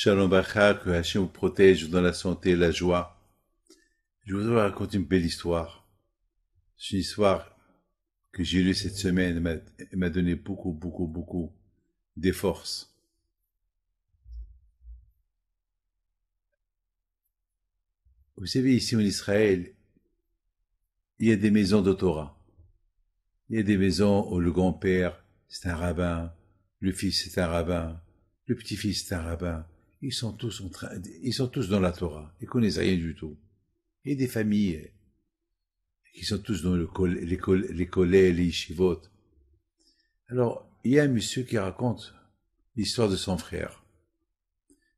Shalom Bacha, que Hachem vous protège dans la santé et la joie. Je voudrais vous raconter une belle histoire. C'est une histoire que j'ai lue cette semaine et m'a donné beaucoup de force. Vous savez, ici en Israël, il y a des maisons de Torah. Il y a des maisons où le grand-père, c'est un rabbin, le fils, c'est un rabbin, le petit-fils, c'est un rabbin. Ils sont tous dans la Torah. Ils connaissent rien du tout. Il y a des familles qui sont tous dans les collèges, les yeshivot. Alors, il y a un monsieur qui raconte l'histoire de son frère.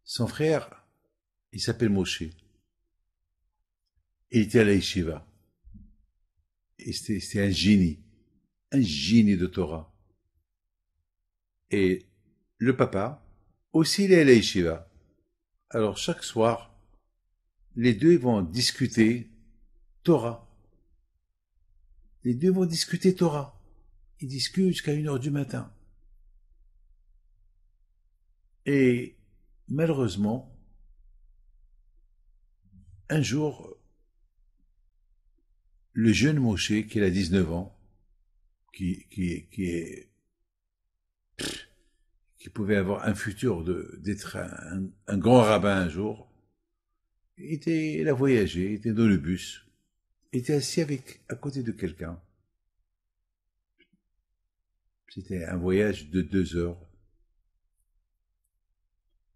Son frère, il s'appelle Moshe. Il était à la yeshiva. Et c'était un génie de Torah. Et le papa, aussi, il est à la yeshiva. Alors, chaque soir, les deux vont discuter Torah. Les deux vont discuter Torah. Ils discutent jusqu'à 1h du matin. Et malheureusement, un jour, le jeune Moshe, qui a 19 ans, qui pouvait avoir un futur d'être un grand rabbin un jour, il a voyagé, il était dans le bus, il était assis à côté de quelqu'un. C'était un voyage de 2 heures.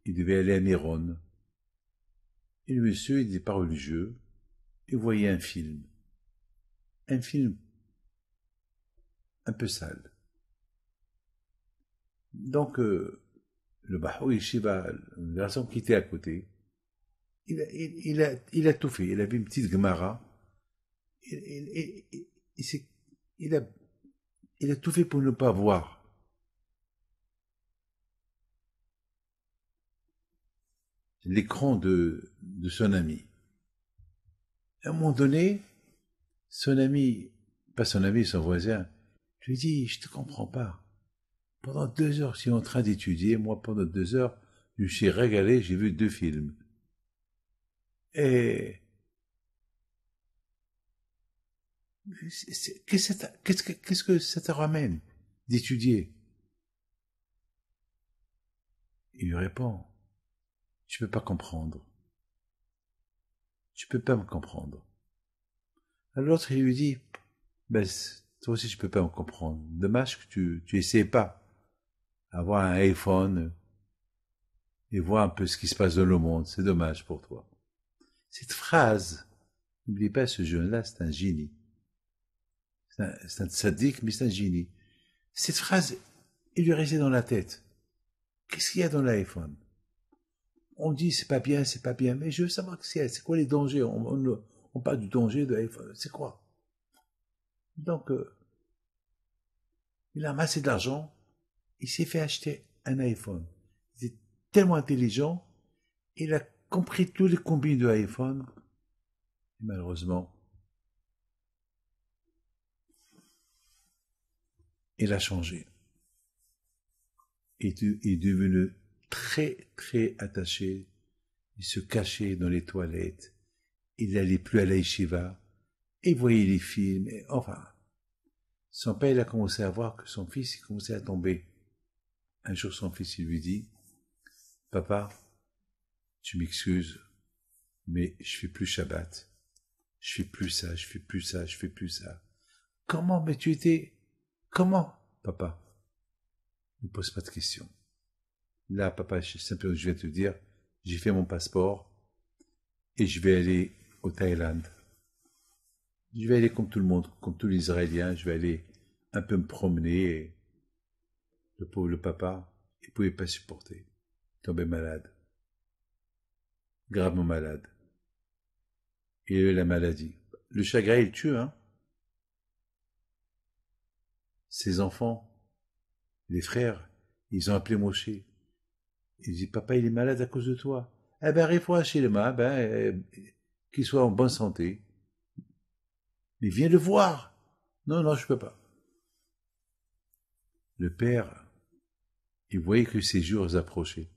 Il devait aller à Méron. Et le monsieur, il n'était pas religieux, il voyait un film un peu sale. Donc, le Bahou Yeshiva, le garçon qui était à côté, il a tout fait. Il avait une petite Gemara. Il a tout fait pour ne pas voir l'écran de son ami. À un moment donné, son ami, pas son ami, son voisin, lui dit, je te comprends pas. Pendant 2 heures, je suis en train d'étudier. Moi, pendant 2 heures, je me suis régalé, j'ai vu 2 films. Et qu'est-ce que ça te ramène d'étudier? Il lui répond, tu peux pas comprendre. Tu peux pas me comprendre. Alors l'autre, il lui dit, ben, toi aussi, tu peux pas me comprendre. Dommage que tu essaies pas avoir un iPhone et voir un peu ce qui se passe dans le monde. C'est dommage pour toi. Cette phrase, n'oubliez pas, ce jeune-là, c'est un génie. C'est un tzaddik, mais c'est un génie. Cette phrase, il lui restait dans la tête. Qu'est-ce qu'il y a dans l'iPhone? On dit c'est pas bien, mais je veux savoir c'est quoi les dangers. On parle du danger de l'iPhone, c'est quoi? Donc, il a amassé de l'argent, il s'est fait acheter un iPhone. Il était tellement intelligent, il a compris tous les combines de l'iPhone, et malheureusement, il a changé. Il est devenu très attaché. Il se cachait dans les toilettes. Il n'allait plus à la yeshiva. Il voyait les films. Et, enfin, son père, il a commencé à voir que son fils, il commençait à tomber. Un jour, son fils, il lui dit, papa, tu m'excuses, mais je fais plus Shabbat. Je fais plus ça, je fais plus ça, je fais plus ça. Comment? Mais tu étais... Comment? Papa, ne pose pas de questions. Là, papa, simplement, je vais te dire, j'ai fait mon passeport et je vais aller au Thaïlande. Je vais aller comme tout le monde, comme tous les Israéliens, je vais aller un peu me promener. Et le pauvre papa, il ne pouvait pas supporter. Il tombait malade. Gravement malade. Il avait la maladie. Le chagrin, il tue, hein. Ses enfants, les frères, ils ont appelé Moshe. Il dit, papa, il est malade à cause de toi. Eh ben, réfléchis chez le main, qu'il soit en bonne santé. Mais viens le voir. Non, je peux pas. Le père, il voyait que ses jours approchaient.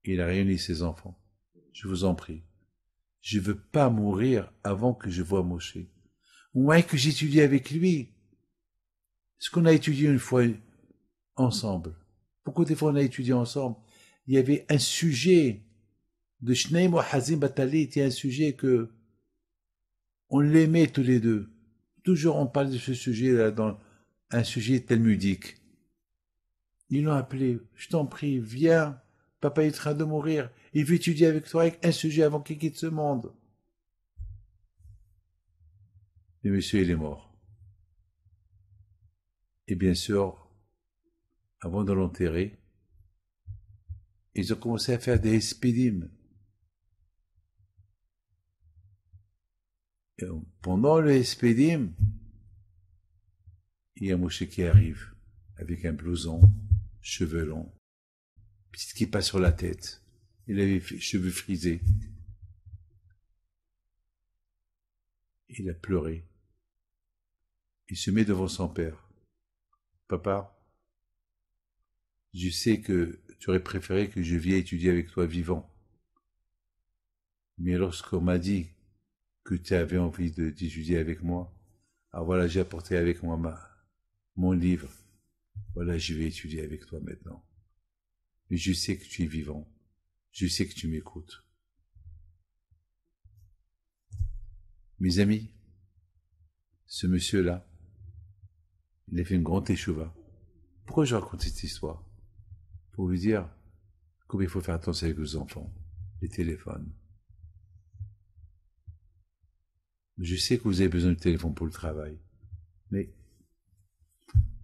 Il a réuni ses enfants. Je vous en prie. Je veux pas mourir avant que je voie Moshe. Au moins que j'étudie avec lui. Ce qu'on a étudié une fois ensemble. Pourquoi des fois on a étudié ensemble? Il y avait un sujet de Shneim ou Hazim Batalit, il y a un sujet que on l'aimait tous les deux. Toujours on parle de ce sujet-là dans un sujet talmudique. Ils l'ont appelé, je t'en prie, viens, papa est en train de mourir, il veut étudier avec toi avec un sujet avant qu'il quitte ce monde. Mais monsieur, il est mort. Et bien sûr, avant de l'enterrer, ils ont commencé à faire des espédimes. Et pendant le espédim, il y a Moshe qui arrive, avec un blouson, cheveux longs, petite kippa sur la tête. Il avait les cheveux frisés. Il a pleuré. Il se met devant son père. Papa, je sais que tu aurais préféré que je vienne étudier avec toi vivant. Mais lorsqu'on m'a dit que tu avais envie d'étudier avec moi, alors voilà, j'ai apporté avec moi mon livre. Voilà, je vais étudier avec toi maintenant. Mais je sais que tu es vivant. Je sais que tu m'écoutes. Mes amis, ce monsieur-là, il a fait une grande échouva. Pourquoi je raconte cette histoire? Pour vous dire combien il faut faire attention avec vos enfants, les téléphones. Je sais que vous avez besoin de téléphone pour le travail, mais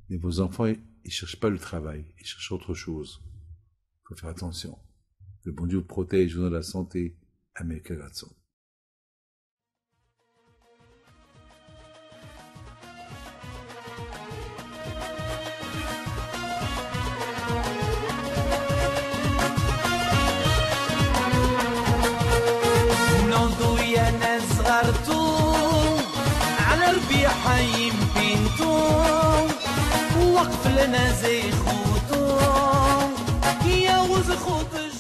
vos enfants, ils ne cherchent pas le travail, ils cherchent autre chose. Il faut faire attention. Le bon Dieu vous protège, vous donne la santé. Amen. حي بنتو وقف لنا زي خوتو يا وز خوت